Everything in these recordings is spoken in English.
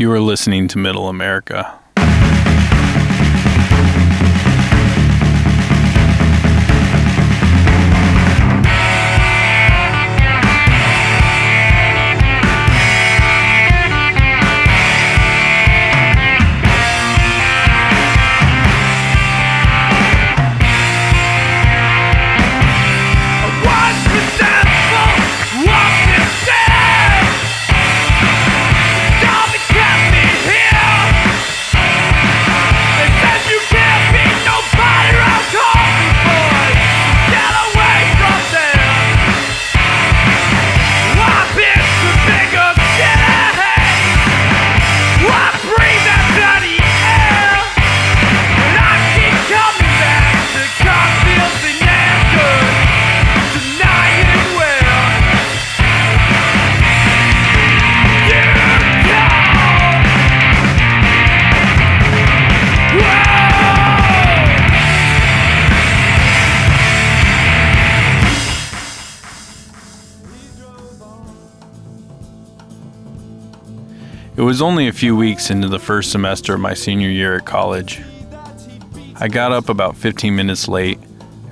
You are listening to Middle America. It was only a few weeks into the first semester of my senior year at college. I got up about 15 minutes late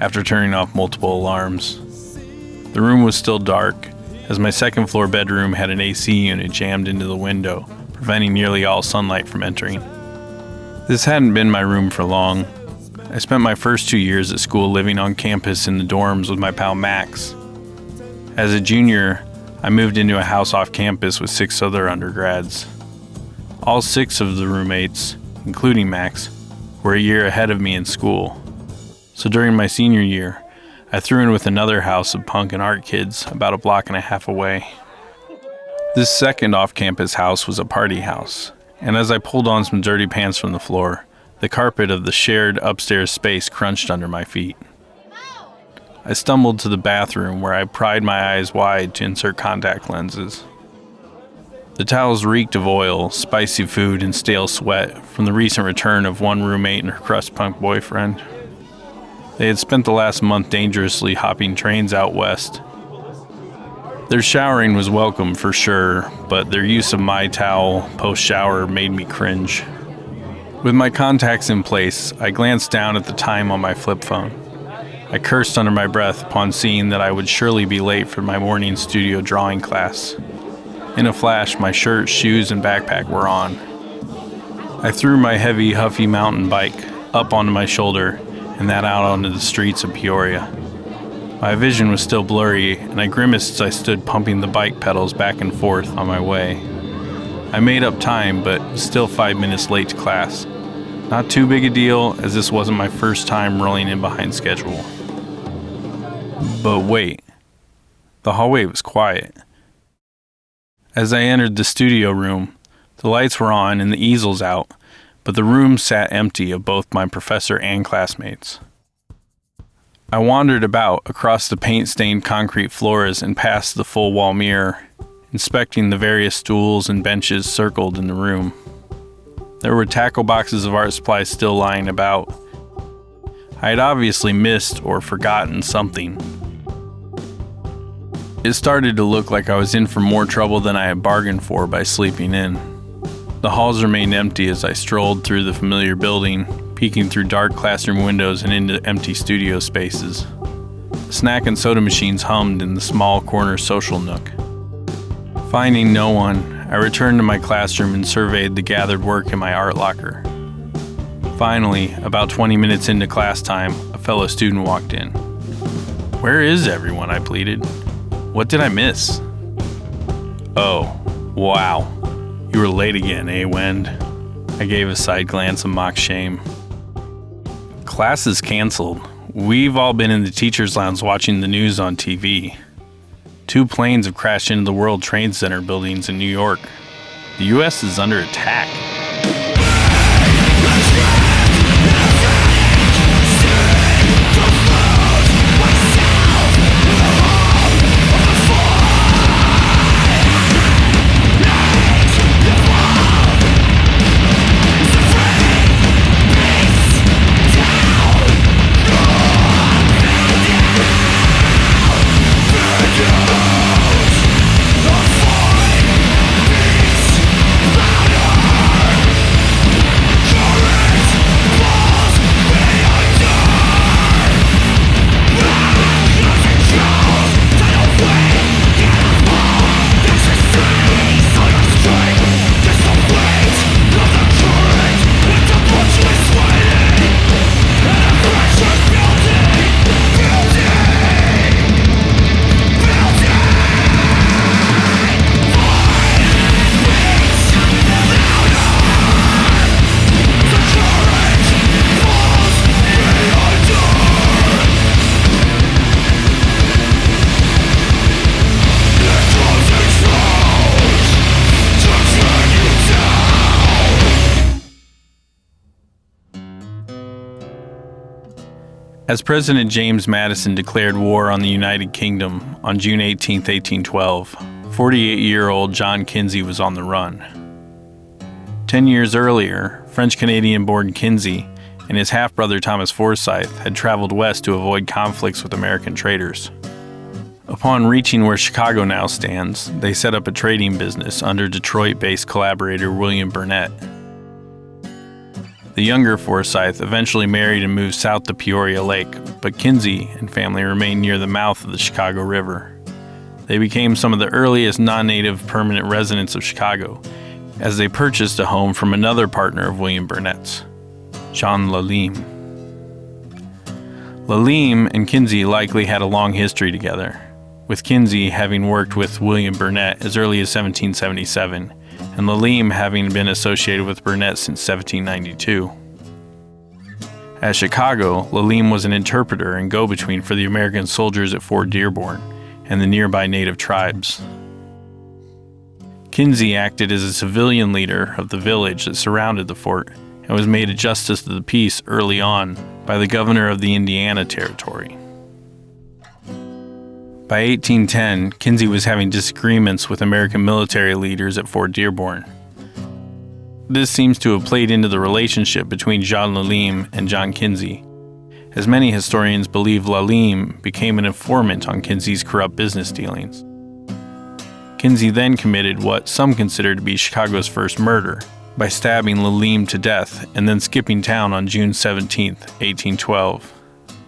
after turning off multiple alarms. The room was still dark, as my second floor bedroom had an AC unit jammed into the window, preventing nearly all sunlight from entering. This hadn't been my room for long. I spent my first 2 years at school living on campus in the dorms with my pal Max. As a junior, I moved into a house off campus with 6 other undergrads. All 6 of the roommates, including Max, were a year ahead of me in school. So during my senior year, I threw in with another house of punk and art kids about a block and a half away. This second off-campus house was a party house, and as I pulled on some dirty pants from the floor, the carpet of the shared upstairs space crunched under my feet. I stumbled to the bathroom where I pried my eyes wide to insert contact lenses. The towels reeked of oil, spicy food, and stale sweat from the recent return of one roommate and her crust punk boyfriend. They had spent the last month dangerously hopping trains out west. Their showering was welcome for sure, but their use of my towel post-shower made me cringe. With my contacts in place, I glanced down at the time on my flip phone. I cursed under my breath upon seeing that I would surely be late for my morning studio drawing class. In a flash, my shirt, shoes, and backpack were on. I threw my heavy, huffy mountain bike up onto my shoulder and that out onto the streets of Peoria. My vision was still blurry, and I grimaced as I stood pumping the bike pedals back and forth on my way. I made up time, but was still 5 minutes late to class. Not too big a deal, as this wasn't my first time rolling in behind schedule. But wait, the hallway was quiet. As I entered the studio room, the lights were on and the easels out, but the room sat empty of both my professor and classmates. I wandered about across the paint-stained concrete floors and past the full-wall mirror, inspecting the various stools and benches circled in the room. There were tackle boxes of art supplies still lying about. I had obviously missed or forgotten something. It started to look like I was in for more trouble than I had bargained for by sleeping in. The halls remained empty as I strolled through the familiar building, peeking through dark classroom windows and into empty studio spaces. The snack and soda machines hummed in the small corner social nook. Finding no one, I returned to my classroom and surveyed the gathered work in my art locker. Finally, about 20 minutes into class time, a fellow student walked in. "Where is everyone?" I pleaded. "What did I miss?" "Oh, wow. You were late again, eh, Wend?" I gave a side glance of mock shame. "Class is canceled. We've all been in the teacher's lounge watching the news on TV. 2 planes have crashed into the World Trade Center buildings in New York. The U.S. is under attack." As President James Madison declared war on the United Kingdom on June 18, 1812, 48-year-old John Kinsey was on the run. 10 years earlier, French-Canadian-born Kinsey and his half-brother Thomas Forsyth had traveled west to avoid conflicts with American traders. Upon reaching where Chicago now stands, they set up a trading business under Detroit-based collaborator William Burnett. The younger Forsyth eventually married and moved south to Peoria Lake, but Kinsey and family remained near the mouth of the Chicago River. They became some of the earliest non-native permanent residents of Chicago, as they purchased a home from another partner of William Burnett's, John Lalime. Lalime and Kinsey likely had a long history together, with Kinsey having worked with William Burnett as early as 1777, and Lalime having been associated with Burnett since 1792. At Chicago, Lalime was an interpreter and go-between for the American soldiers at Fort Dearborn and the nearby native tribes. Kinsey acted as a civilian leader of the village that surrounded the fort and was made a justice of the peace early on by the governor of the Indiana Territory. By 1810, Kinsey was having disagreements with American military leaders at Fort Dearborn. This seems to have played into the relationship between John Lalime and John Kinsey, as many historians believe Lalime became an informant on Kinsey's corrupt business dealings. Kinsey then committed what some consider to be Chicago's first murder, by stabbing Lalime to death and then skipping town on June 17, 1812,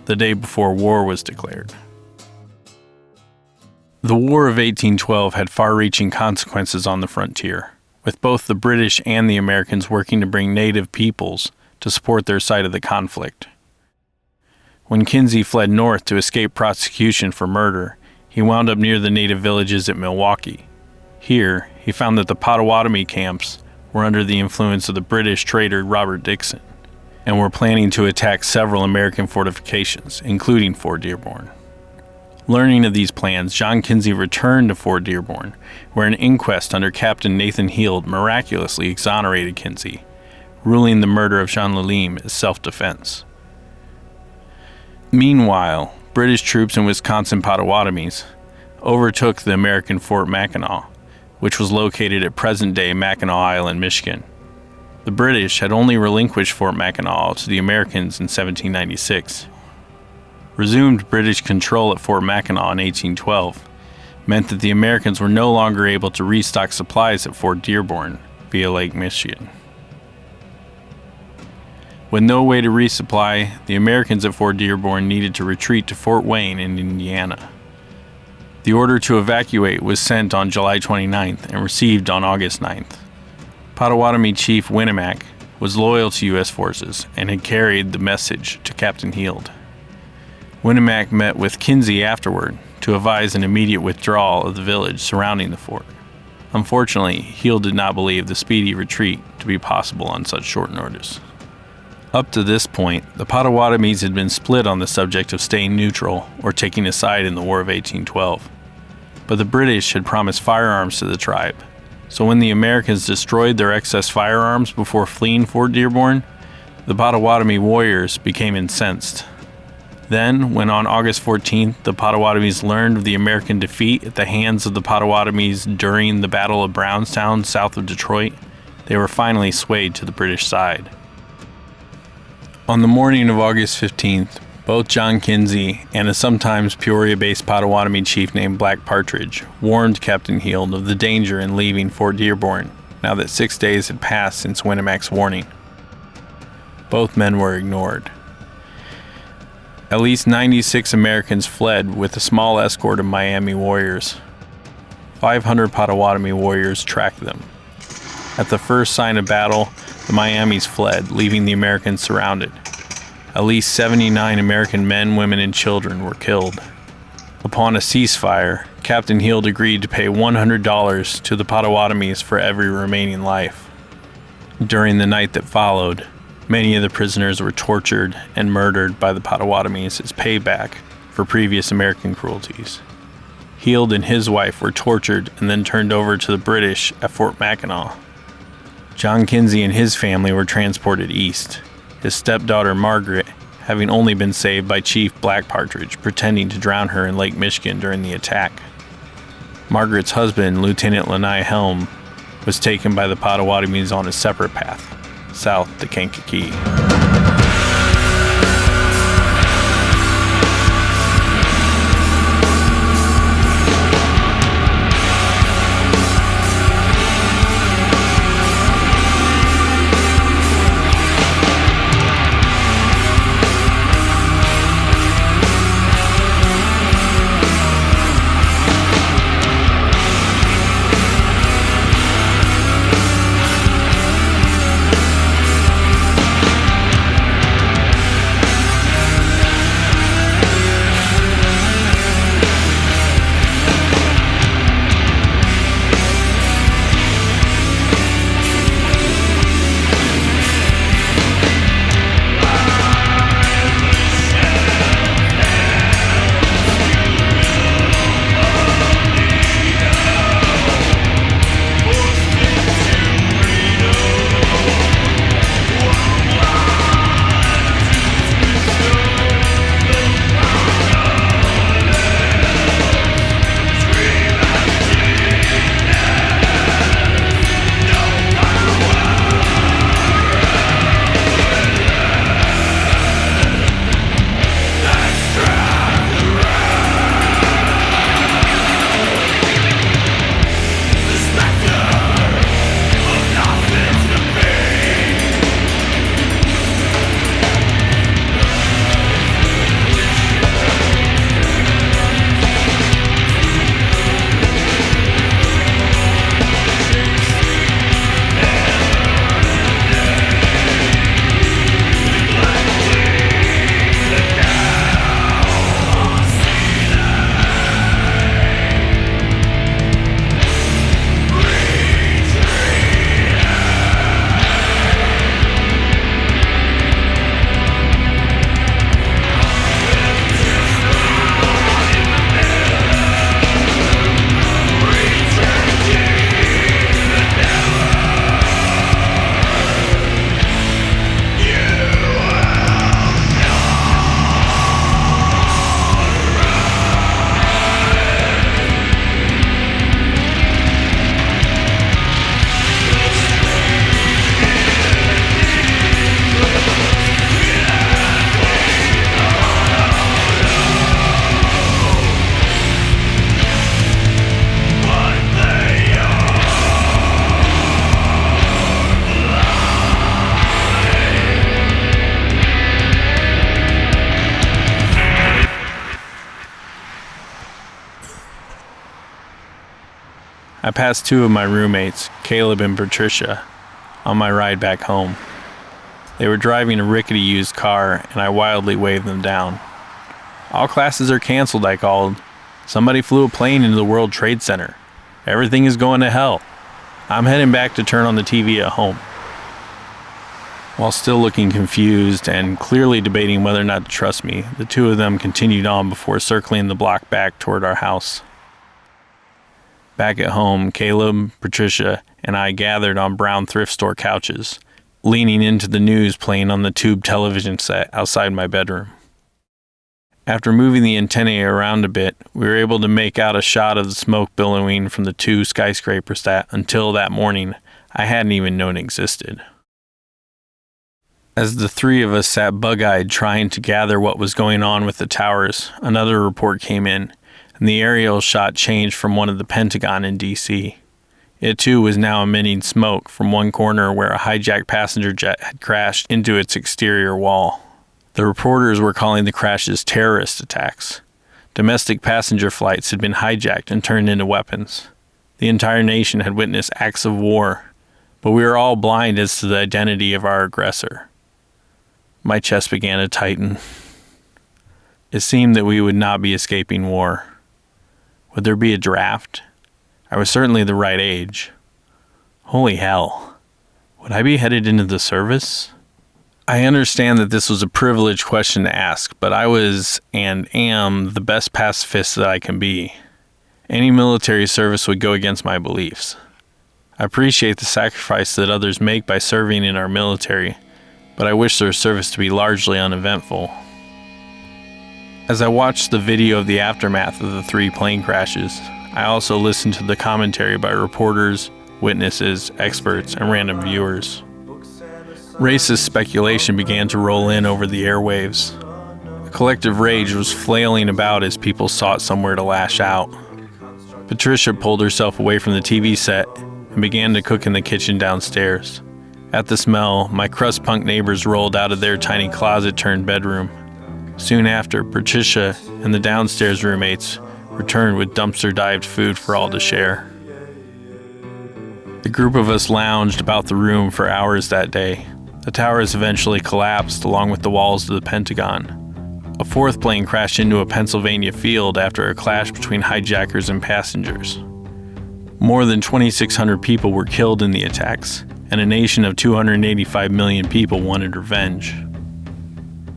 the day before war was declared. The War of 1812 had far-reaching consequences on the frontier, with both the British and the Americans working to bring native peoples to support their side of the conflict. When Kinsey fled north to escape prosecution for murder, he wound up near the native villages at Milwaukee. Here, he found that the Potawatomi camps were under the influence of the British trader Robert Dixon, and were planning to attack several American fortifications, including Fort Dearborn. Learning of these plans, John Kinsey returned to Fort Dearborn, where an inquest under Captain Nathan Heald miraculously exonerated Kinsey, ruling the murder of John Lalime as self-defense. Meanwhile, British troops in Wisconsin Potawatomis overtook the American Fort Mackinac, which was located at present-day Mackinac Island, Michigan. The British had only relinquished Fort Mackinac to the Americans in 1796. Resumed British control at Fort Mackinac in 1812 meant that the Americans were no longer able to restock supplies at Fort Dearborn via Lake Michigan. With no way to resupply, the Americans at Fort Dearborn needed to retreat to Fort Wayne in Indiana. The order to evacuate was sent on July 29th and received on August 9th. Potawatomi Chief Winnemac was loyal to U.S. forces and had carried the message to Captain Heald. Winnemac met with Kinsey afterward to advise an immediate withdrawal of the village surrounding the fort. Unfortunately, Heald did not believe the speedy retreat to be possible on such short notice. Up to this point, the Potawatomis had been split on the subject of staying neutral or taking a side in the War of 1812. But the British had promised firearms to the tribe, so when the Americans destroyed their excess firearms before fleeing Fort Dearborn, the Potawatomi warriors became incensed. Then, when on August 14th, the Potawatomis learned of the American defeat at the hands of the Potawatomis during the Battle of Brownstown south of Detroit, they were finally swayed to the British side. On the morning of August 15th, both John Kinsey and a sometimes Peoria-based Potawatomi chief named Black Partridge warned Captain Heald of the danger in leaving Fort Dearborn now that 6 days had passed since Winnemac's warning. Both men were ignored. At least 96 Americans fled with a small escort of Miami warriors. 500 Potawatomi warriors tracked them. At the first sign of battle, the Miamis fled, leaving the Americans surrounded. At least 79 American men, women, and children were killed. Upon a ceasefire, Captain Heald agreed to pay $100 to the Potawatomis for every remaining life. During the night that followed, many of the prisoners were tortured and murdered by the Potawatomis as payback for previous American cruelties. Heald and his wife were tortured and then turned over to the British at Fort Mackinac. John Kinsey and his family were transported east. His stepdaughter Margaret having only been saved by Chief Black Partridge pretending to drown her in Lake Michigan during the attack. Margaret's husband, Lieutenant Lanai Helm, was taken by the Potawatomis on a separate path, south to Kankakee. I passed two of my roommates, Caleb and Patricia, on my ride back home. They were driving a rickety used car, and I wildly waved them down. "All classes are canceled," I called. "Somebody flew a plane into the World Trade Center. Everything is going to hell. I'm heading back to turn on the TV at home." While still looking confused and clearly debating whether or not to trust me, the two of them continued on before circling the block back toward our house. Back at home, Caleb, Patricia, and I gathered on brown thrift store couches, leaning into the news playing on the tube television set outside my bedroom. After moving the antennae around a bit, we were able to make out a shot of the smoke billowing from the two skyscrapers that, until that morning, I hadn't even known existed. As the three of us sat bug-eyed trying to gather what was going on with the towers, another report came in, and the aerial shot changed from one of the Pentagon in D.C. It too was now emitting smoke from one corner where a hijacked passenger jet had crashed into its exterior wall. The reporters were calling the crashes terrorist attacks. Domestic passenger flights had been hijacked and turned into weapons. The entire nation had witnessed acts of war, but we were all blind as to the identity of our aggressor. My chest began to tighten. It seemed that we would not be escaping war. Would there be a draft? I was certainly the right age. Holy hell. Would I be headed into the service? I understand that this was a privileged question to ask, but I was and am the best pacifist that I can be. Any military service would go against my beliefs. I appreciate the sacrifice that others make by serving in our military, but I wish their service to be largely uneventful. As I watched the video of the aftermath of the 3 plane crashes, I also listened to the commentary by reporters, witnesses, experts, and random viewers. Racist speculation began to roll in over the airwaves. A collective rage was flailing about as people sought somewhere to lash out. Patricia pulled herself away from the TV set and began to cook in the kitchen downstairs. At the smell, my crust punk neighbors rolled out of their tiny closet-turned bedroom. Soon after, Patricia and the downstairs roommates returned with dumpster-dived food for all to share. The group of us lounged about the room for hours that day. The towers eventually collapsed along with the walls of the Pentagon. A 4th plane crashed into a Pennsylvania field after a clash between hijackers and passengers. More than 2,600 people were killed in the attacks, and a nation of 285 million people wanted revenge.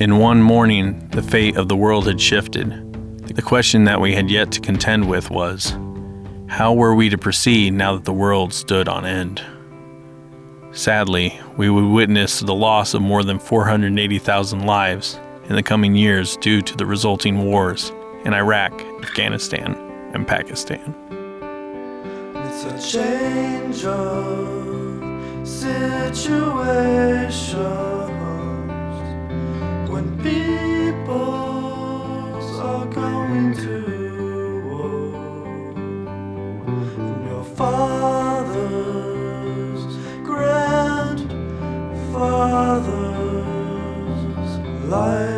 In one morning, the fate of the world had shifted. The question that we had yet to contend with was, how were we to proceed now that the world stood on end? Sadly, we would witness the loss of more than 480,000 lives in the coming years due to the resulting wars in Iraq, Afghanistan, and Pakistan. It's a change of situations when people are going to war, and your father's grandfather's life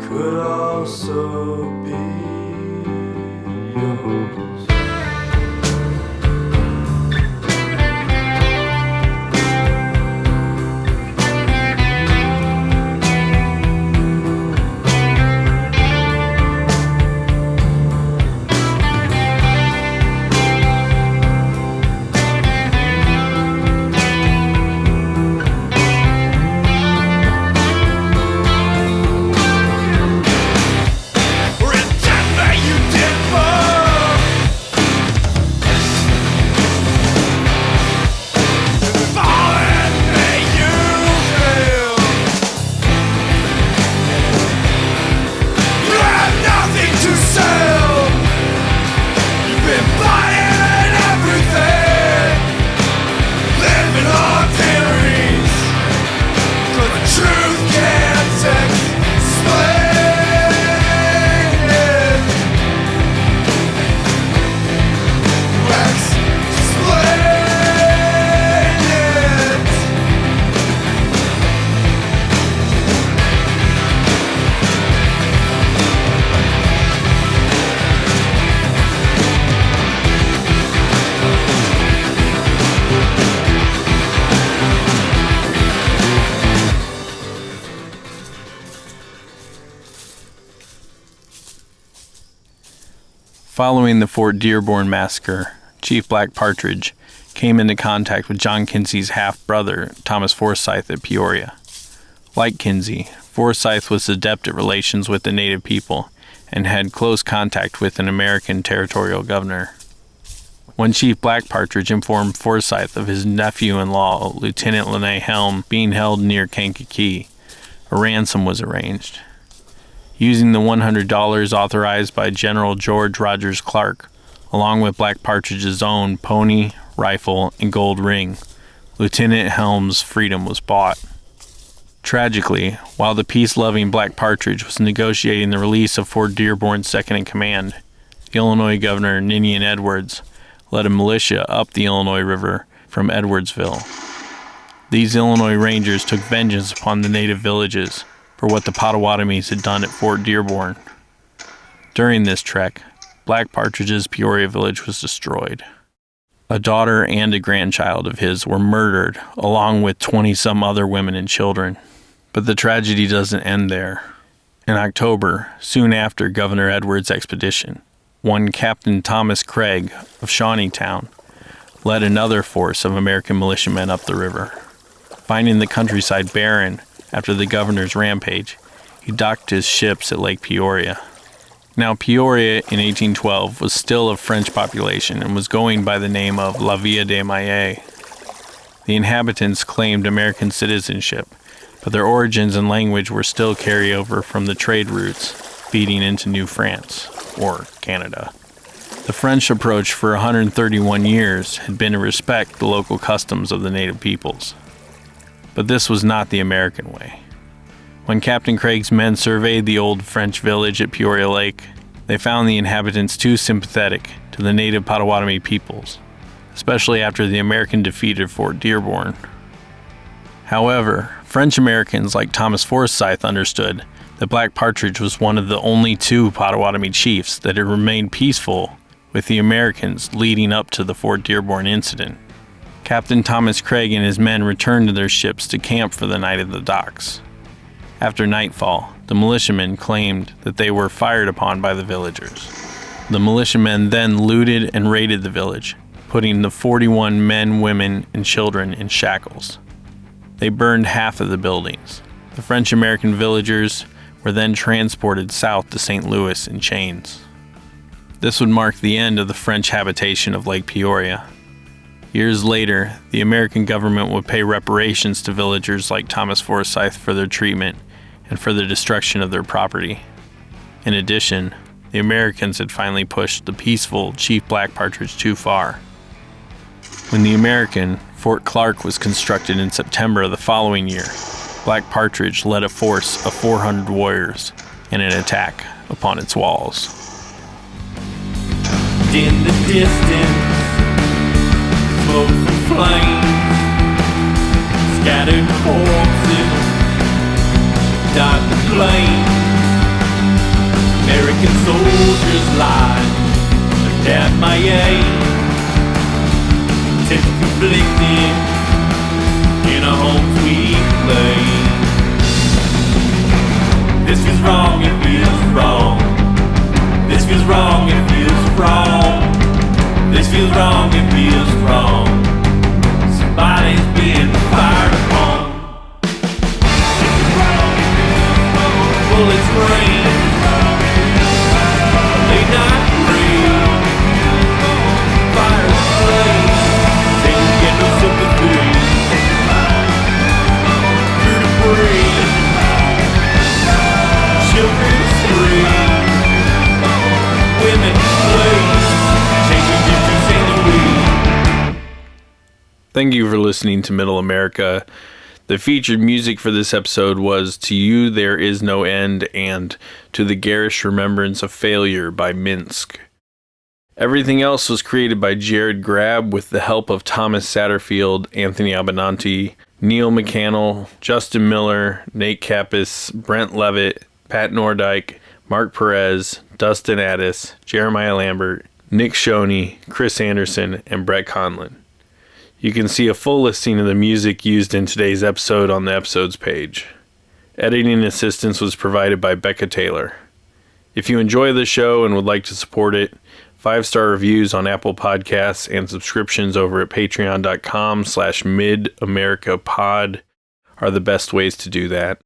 could also be yours. Following the Fort Dearborn massacre, Chief Black Partridge came into contact with John Kinsey's half-brother, Thomas Forsyth, at Peoria. Like Kinsey, Forsyth was adept at relations with the native people and had close contact with an American territorial governor. When Chief Black Partridge informed Forsyth of his nephew-in-law, Lieutenant Lene Helm, being held near Kankakee, a ransom was arranged. Using the $100 authorized by General George Rogers Clark, along with Black Partridge's own pony, rifle, and gold ring, Lieutenant Helm's freedom was bought. Tragically, while the peace-loving Black Partridge was negotiating the release of Fort Dearborn's second-in-command, the Illinois Governor Ninian Edwards led a militia up the Illinois River from Edwardsville. These Illinois Rangers took vengeance upon the native villages for what the Potawatomis had done at Fort Dearborn. During this trek, Black Partridge's Peoria village was destroyed. A daughter and a grandchild of his were murdered, along with 20-some other women and children. But the tragedy doesn't end there. In October, soon after Governor Edwards' expedition, one Captain Thomas Craig of Shawnee led another force of American militiamen up the river. Finding the countryside barren after the governor's rampage, he docked his ships at Lake Peoria. Now, Peoria in 1812 was still of French population and was going by the name of Ville de Maillet. the inhabitants claimed American citizenship, but their origins and language were still carryover from the trade routes feeding into New France, or Canada. The French approach for 131 years had been to respect the local customs of the native peoples. But this was not the American way. When Captain Craig's men surveyed the old French village at Peoria Lake, they found the inhabitants too sympathetic to the native Potawatomi peoples, especially after the American defeat at Fort Dearborn. However, French Americans like Thomas Forsyth understood that Black Partridge was one of the only 2 Potawatomi chiefs that had remained peaceful with the Americans leading up to the Fort Dearborn incident. Captain Thomas Craig and his men returned to their ships to camp for the night at the docks. After nightfall, the militiamen claimed that they were fired upon by the villagers. The militiamen then looted and raided the village, putting the 41 men, women, and children in shackles. They burned half of the buildings. The French-American villagers were then transported south to St. Louis in chains. This would mark the end of the French habitation of Lake Peoria. Years later, the American government would pay reparations to villagers like Thomas Forsyth for their treatment and for the destruction of their property. In addition, the Americans had finally pushed the peaceful Chief Black Partridge too far. When the American Fort Clark was constructed in September of the following year, Black Partridge led a force of 400 warriors in an attack upon its walls. In the distance, smoke and flames, scattered corpses, dot the plain. American soldiers lie at Maillet, tense conflicted in a home sweet lane. This feels wrong, it feels wrong. This feels wrong, it feels wrong. This feels wrong, it feels wrong. Somebody's being fired upon. This is wrong, it feels wrong. Bullets rain. Late night rain. Fire blaze. They can get no sympathy. Through debris. Children scream. Women play. Thank you for listening to Middle America. The featured music for this episode was To You There Is No End and To the Garish Remembrance of Failure by Minsk. Everything else was created by Jared Grabb with the help of Thomas Satterfield, Anthony Abbinanti, Neal MacCannell, Justin Miller, Nate Kappes, Brent Levitt, Pat Nordyke, Mark Perez, Dustin Addis, Jeremiah Lambert, Nick Schone, Chris Anderson, and Brett Conlin. You can see a full listing of the music used in today's episode on the episodes page. Editing assistance was provided by Becca Taylor. If you enjoy the show and would like to support it, 5-star reviews on Apple Podcasts and subscriptions over at patreon.com/midamericapod are the best ways to do that.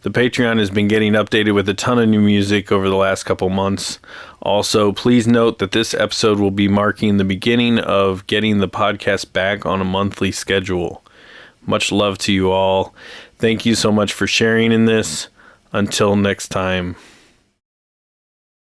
The Patreon has been getting updated with a ton of new music over the last couple months. Also, please note that this episode will be marking the beginning of getting the podcast back on a monthly schedule. Much love to you all. Thank you so much for sharing in this. Until next time.